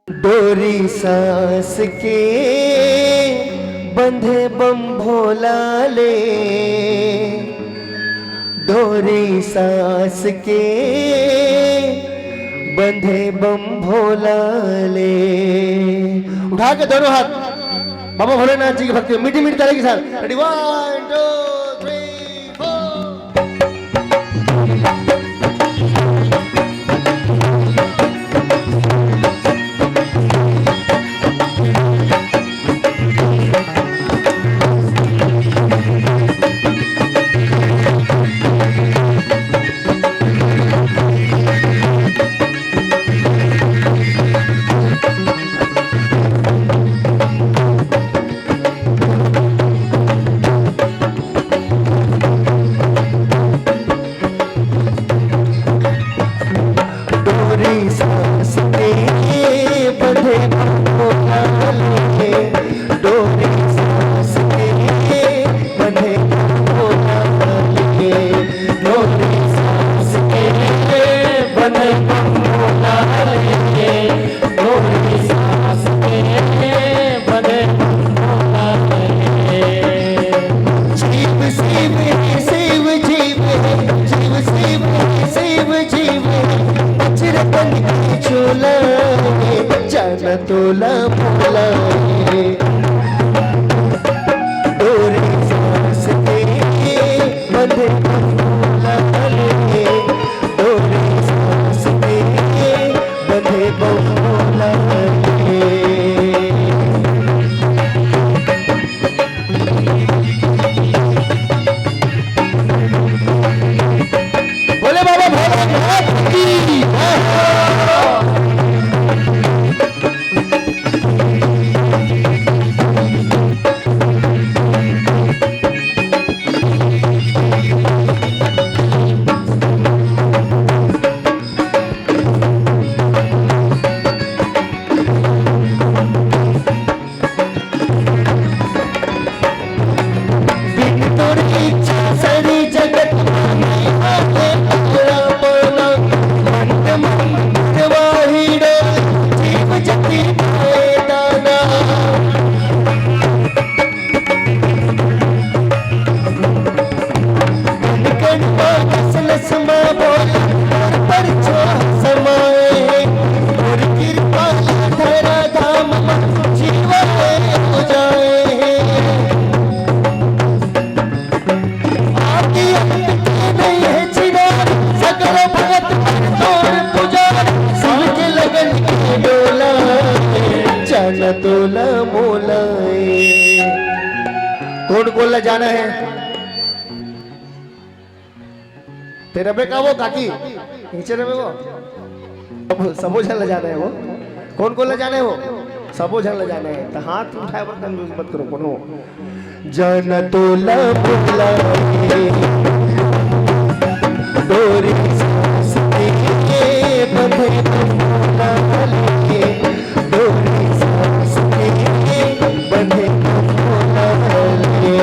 डोरी सांस के बंधे बम भोला ले, डोरी सांस के बंधे बम भोला ले। उठा के दोनों हाथ बाबा भोलेनाथ जी की भक्ति मीठी मीठी ताली के साथ। रेडी 1 2 3 तोला भोला डोरी सांस के बंधे भोला ले, डोरी सांस के बंधे भोला ले। बोले बाबा भोलेनाथ की तोला मोलाए। कौन कोला जाना है? तेरा पे का वो काकी नीचे रहे वो सबो झल जाना है वो। कौन कोला जाना है वो? सबो झल जाना है तो हाथ उठाए पर कंजूस मत करो। कोनो जाना तोला मोलाए, डोरी सांस के बंधे भोला ले, डोरी बंधे भोला ले।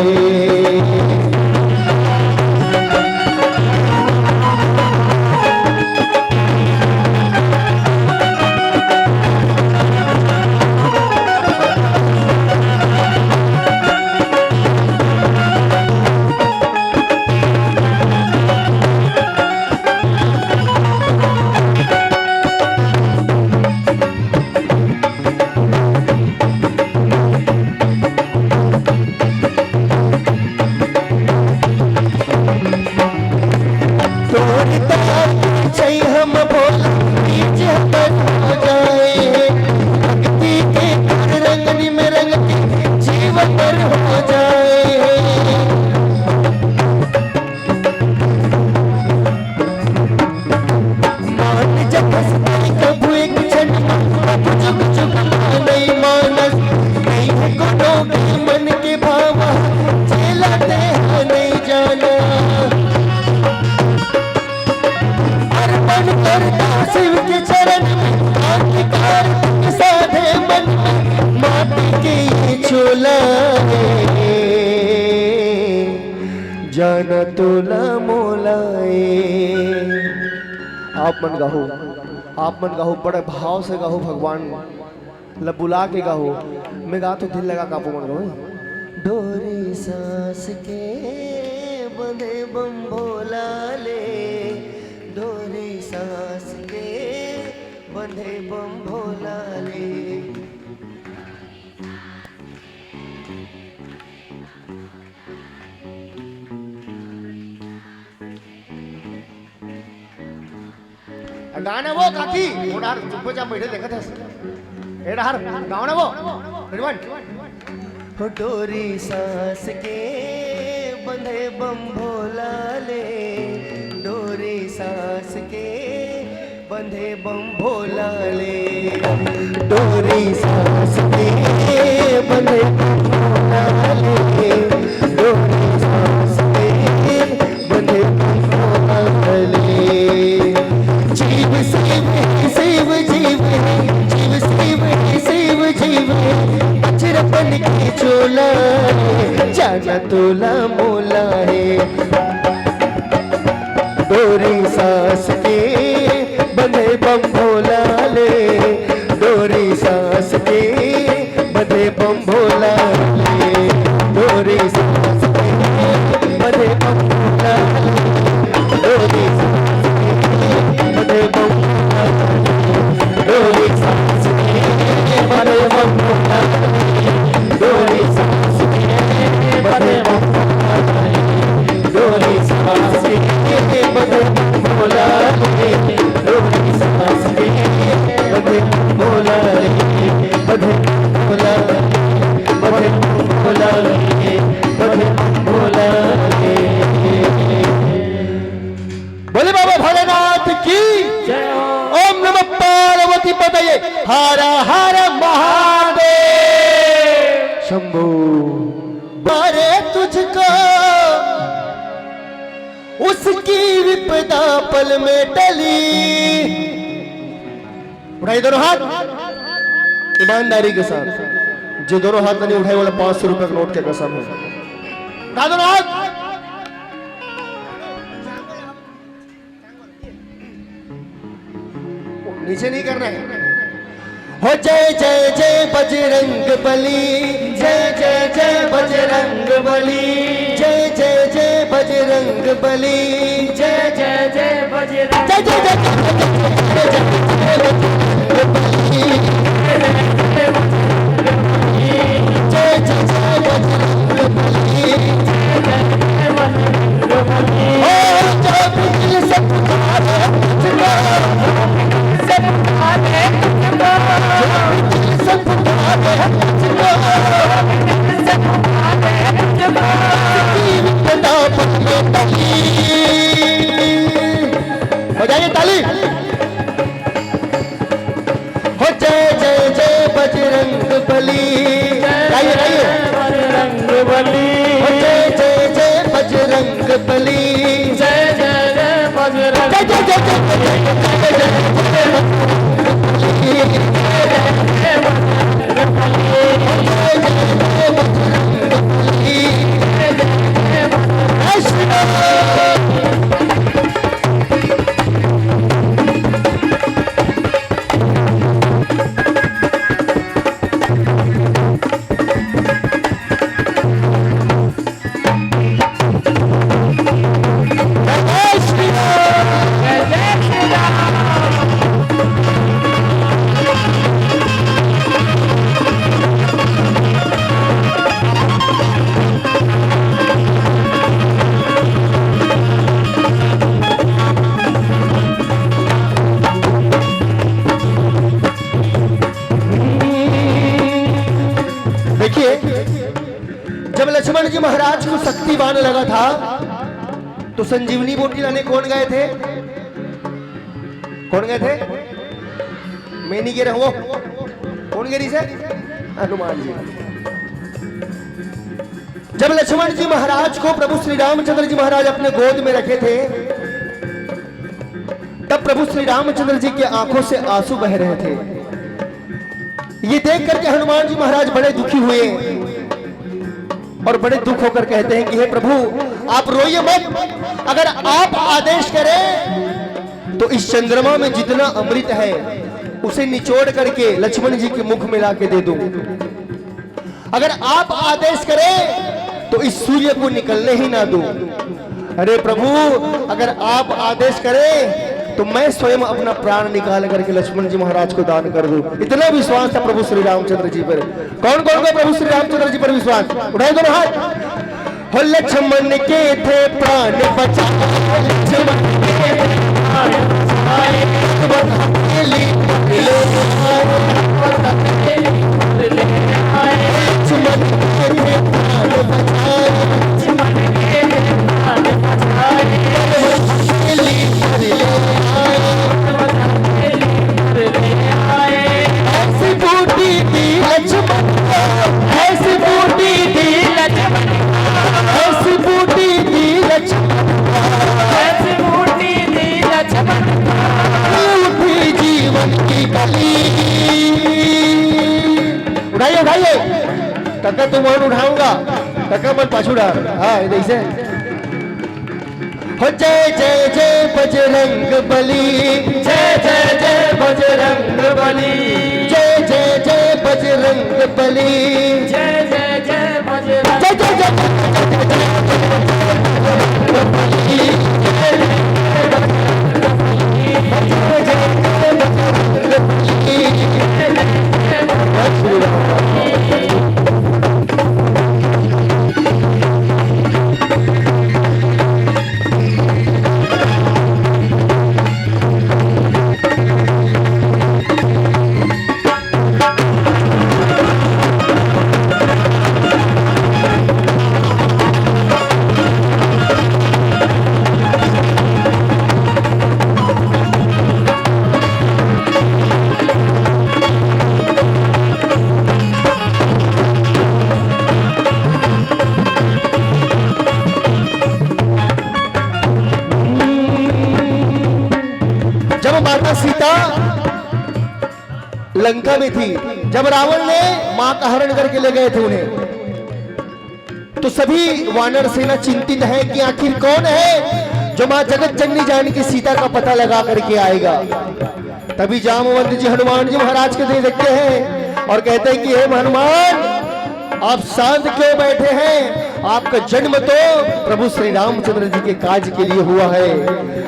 शिव के चरण में साधे मन माटी के चोला जाना तोला मोलाए। आप मन गाहो, आप मन गाहो, बड़े भाव से गाहो भगवान लब बुला के गाहो। मैं गा तो दिल लगा कापू मन गाओ। डोरी सांस के बंधे बम भोला ले, डोरी सांस के बंधे बम भोला ले। गाना वो काकी उड़ार चुपचाप बैठे देखत हस एड़ा हर गाना वो रिवन हो। डोरी सांस के बंधे बम भोला ले, डोरी सांस के बंधे बम भोला ले, डोरी सांस के बंधे बम भोला ले, डोरी सांस के बंधे बम भोला ले। जीव शिव शिव जीव जीव शिव शिव जीव बचरपन की चोला जाना तोला मोला है। डोरी सांस के बंधे बम भोला ले, डोरी सांस के बंधे बम भोला ले, डोरी सांस के बंधे बम भोला ले, डोरी बंधे बम डोरी सांस के बंधे बम भोला ले, डोरी सांस के बंधे बम डोरी सांस के बंधे बम भोला ले, डोरी सांस के बंधे बम भोला ले, बंधे भोला बंधे भोला ले, बंधे भोला ले। बोले बाबा भोलेनाथ की जय। ओम नमः पार्वती पतये हर हर महादेव शंभो। मारे तुझको उसकी विपदा पल में टली। उठाइए दोनों हाथ ईमानदारी के साथ। जो दोनों हाथ नहीं उठाए वाला 500 रुपए का नोट के कसम है। उठा दोनों हाथ। नीचे नहीं करना है। हो जय जय जय बजरंग बली, जय जय जय बजरंग बली, जय जय जय बजरंग बली, जय जय जय बजरंग, जय जय जय हो जाइए ताली। हो जय जय जय बजरंग बली, गाइए गाइए बजरंग बली, हो जय जय जय बजरंग बली, जय जय जय बजरंग, जय जय जय जब लक्ष्मण जी महाराज को शक्तिवान लगा था तो संजीवनी बूटी लाने कौन गए थे? कौन गए थे? मैं नहीं गिरा वो कौन गिरी से? हनुमान जी। जब लक्ष्मण जी महाराज को प्रभु श्री रामचंद्र जी महाराज अपने गोद में रखे थे तब प्रभु श्री रामचंद्र जी के आंखों से आंसू बह रहे थे। ये देख करके हनुमान जी महाराज बड़े दुखी हुए और बड़े दुख होकर कहते हैं कि हे प्रभु आप रोइए मत, अगर आप आदेश करें तो इस चंद्रमा में जितना अमृत है उसे निचोड़ करके लक्ष्मण जी के मुख में लाके दे दूं। अगर आप आदेश करें तो इस सूर्य को निकलने ही ना दूं। अरे प्रभु, अगर आप आदेश करें तो मैं स्वयं अपना प्राण निकाल करके लक्ष्मण जी महाराज को दान कर दूं। इतना विश्वास था प्रभु श्री रामचंद्र जी पर। कौन कौन को प्रभु श्री रामचंद्र जी पर विश्वास? उठाए दोनों हाथ। हो लक्ष्मण के थे प्राण बचाए, लक्ष्मण के प्राण बचाए, उठाइए उठाइए, टक्का तुम और उठाऊंगा, टक्का मत पाछू डाल। हाँ ऐसे हो जय जय जय बजरंग बली, जय जय जय बजरंग बली, जय जय जय बजरंग बली, जय जय जय बजरंग, जय जय जय सीता लंका में थी, जब रावण ने मां का हरण करके ले गए थे उन्हें, तो सभी वानर सेना चिंतित है कि आखिर कौन है जो मां जगत जननी जानकी सीता का पता लगा करके आएगा। तभी जामवंत जी हनुमान जी महाराज के देखते हैं और कहते हैं कि हे हनुमान, आप शांत क्यों बैठे हैं? आपका जन्म तो प्रभु श्री रामचंद्र जी के काज के लिए हुआ है।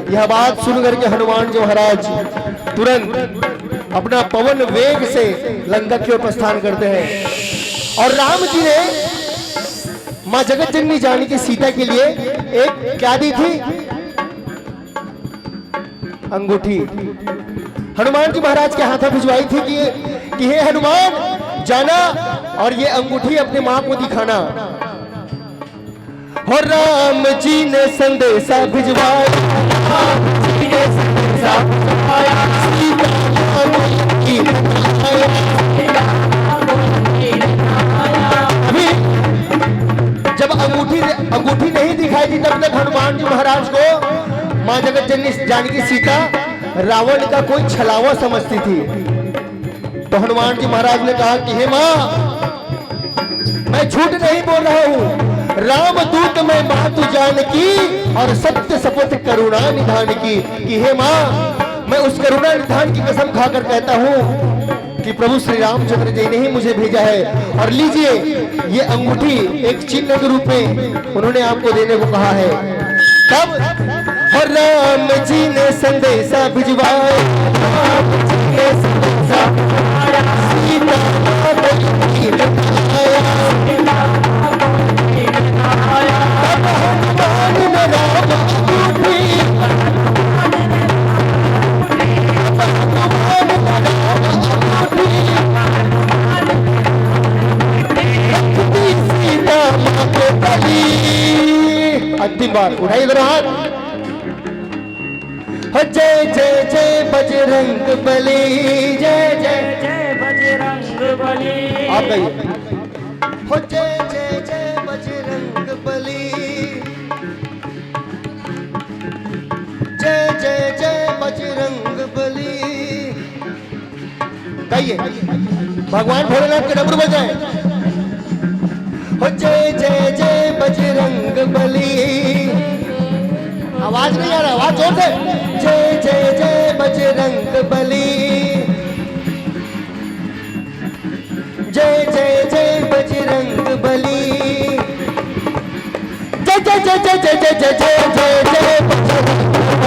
यह बात सुनकर के हनुमान जी महाराज तुरंत अपना पवन वेग से लंका की ओर प्रस्थान करते हैं। और राम जी ने मां जगत जननी जानकी सीता के लिए एक क्या दी थी? अंगूठी हनुमान जी महाराज के हाथों भिजवाई थी कि हे हनुमान, जाना और ये अंगूठी अपने मां को दिखाना। और राम जी ने संदेशा भिजवाया, जब अंगूठी नहीं दिखाई दी तब तक हनुमान जी महाराज को मां जगत जननी जानकी सीता रावण का कोई छलावा समझती थी। तो हनुमान जी महाराज ने कहा कि हे मां, मैं झूठ नहीं बोल रहा हूं, राम दूत मैं मातु जानकी और सत्य शपथ करुणा निधान की। कि हे मां, मैं उस करुणा निधान की कसम खाकर कहता हूं कि प्रभु श्री रामचंद्र जी ने ही मुझे भेजा है। और लीजिए, ये अंगूठी एक चिन्ह के रूप में उन्होंने आपको देने को कहा है। तब और राम जी ने संदेशा भिजवाया, अंतिम बार उठाइए जरा हाथ। जय जय जय बजरंग बली, जय जय जय बजरंग बली। आप कहिए, हो जय जय जय बजरंग बली, जय जय जय बजरंग बली। कहिए, भगवान भोलेनाथ के डमरू बजाएं। हो जय जय जय बजरंग बली। आवाज नहीं आ रहा, आवाज जोर से। जय जय जय जय जय जय जय जय जय जय जय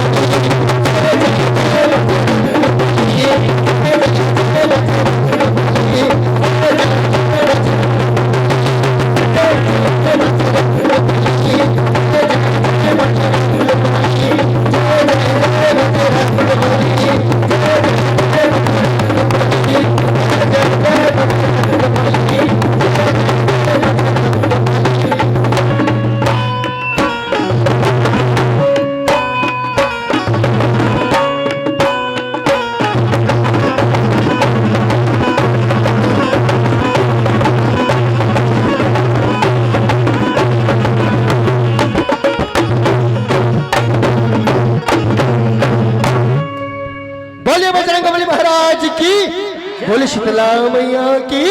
बोलिए बजरंगबली महाराज की, बोले शीतला मैया की।